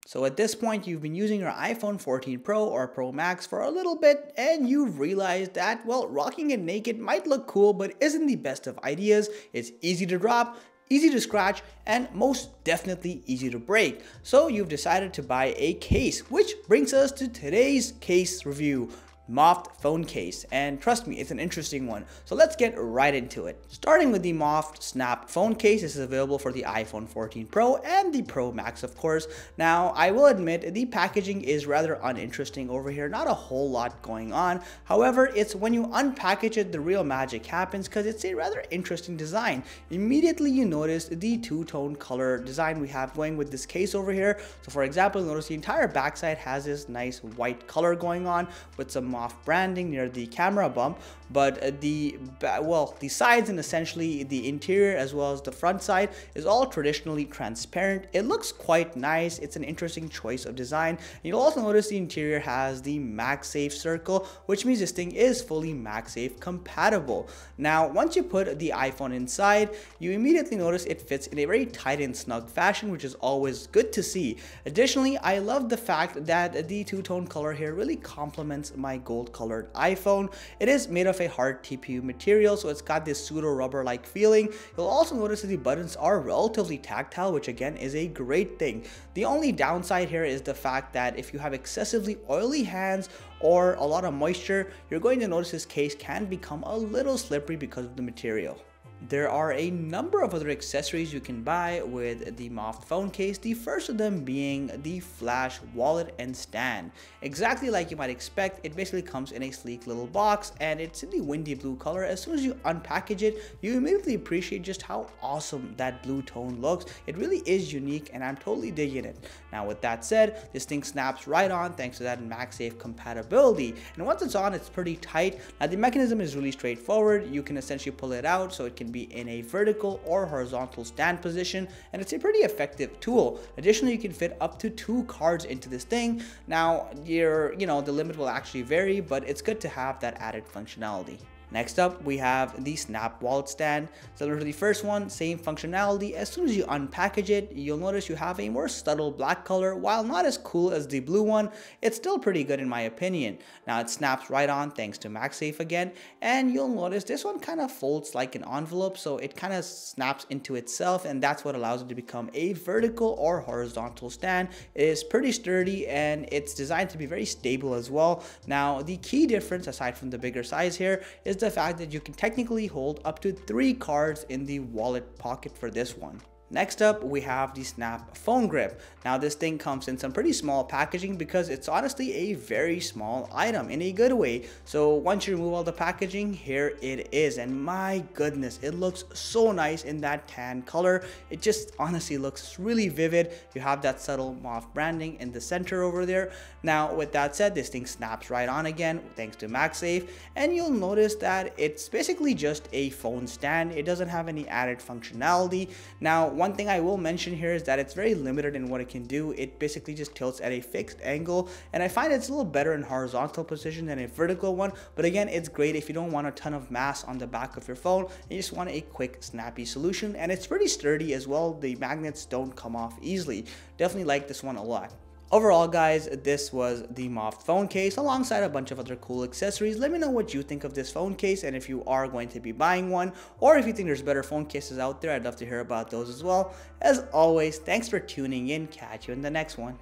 So at this point, you've been using your iPhone 14 Pro or Pro Max for a little bit, and you've realized that, well, rocking it naked might look cool, but isn't the best of ideas. It's easy to drop, easy to scratch, and most definitely easy to break. So you've decided to buy a case, which brings us to today's case review. Moft phone case, and trust me, it's an interesting one. So let's get right into it. Starting with the Moft Snap phone case, this is available for the iPhone 14 Pro and the Pro Max, of course. Now, I will admit the packaging is rather uninteresting over here, not a whole lot going on. However, it's when you unpackage it, the real magic happens because it's a rather interesting design. Immediately you notice the two-tone color design we have going with this case over here. So for example, notice the entire backside has this nice white color going on with some Moft branding near the camera bump, but the sides and essentially the interior as well as the front side is all traditionally transparent. It looks quite nice. It's an interesting choice of design. You'll also notice the interior has the MagSafe circle, which means this thing is fully MagSafe compatible. Now, once you put the iPhone inside, you immediately notice it fits in a very tight and snug fashion, which is always good to see. Additionally, I love the fact that the two-tone color here really complements my gold colored iPhone. It is made of a hard TPU material, so it's got this pseudo rubber like feeling. You'll also notice that the buttons are relatively tactile, which again is a great thing. The only downside here is the fact that if you have excessively oily hands or a lot of moisture, you're going to notice this case can become a little slippery because of the material. There are a number of other accessories you can buy with the Moft phone case, the first of them being the flash wallet and stand. Exactly like you might expect, it basically comes in a sleek little box and it's in the windy blue color. As soon as you unpackage it, you immediately appreciate just how awesome that blue tone looks. It really is unique and I'm totally digging it. Now with that said, this thing snaps right on thanks to that MagSafe compatibility, and once it's on, it's pretty tight. Now the mechanism is really straightforward. You can essentially pull it out so it can be in a vertical or horizontal stand position, and it's a pretty effective tool. Additionally, you can fit up to 2 cards into this thing. Now, the limit will actually vary, but it's good to have that added functionality. Next up, we have the Snap wallet stand. Similar to the first one, same functionality. As soon as you unpackage it, you'll notice you have a more subtle black color. While not as cool as the blue one, it's still pretty good in my opinion. Now it snaps right on thanks to MagSafe again, and you'll notice this one kind of folds like an envelope, so it kind of snaps into itself, and that's what allows it to become a vertical or horizontal stand. It is pretty sturdy and it's designed to be very stable as well. Now the key difference, aside from the bigger size here, is the fact that you can technically hold up to 3 cards in the wallet pocket for this one. Next up, we have the Snap phone grip. Now this thing comes in some pretty small packaging because it's honestly a very small item in a good way. So once you remove all the packaging, here it is, and my goodness, it looks so nice in that tan color. It just honestly looks really vivid. You have that subtle Moft branding in the center over there. Now with that said, this thing snaps right on again thanks to MagSafe, and you'll notice that it's basically just a phone stand. It doesn't have any added functionality. Now one thing I will mention here is that it's very limited in what it can do. It basically just tilts at a fixed angle, and I find it's a little better in horizontal position than a vertical one. But again, it's great if you don't want a ton of mass on the back of your phone and you just want a quick, snappy solution. And it's pretty sturdy as well. The magnets don't come off easily. Definitely like this one a lot. Overall, guys, this was the Moft phone case alongside a bunch of other cool accessories. Let me know what you think of this phone case and if you are going to be buying one, or if you think there's better phone cases out there. I'd love to hear about those as well. As always, thanks for tuning in. Catch you in the next one.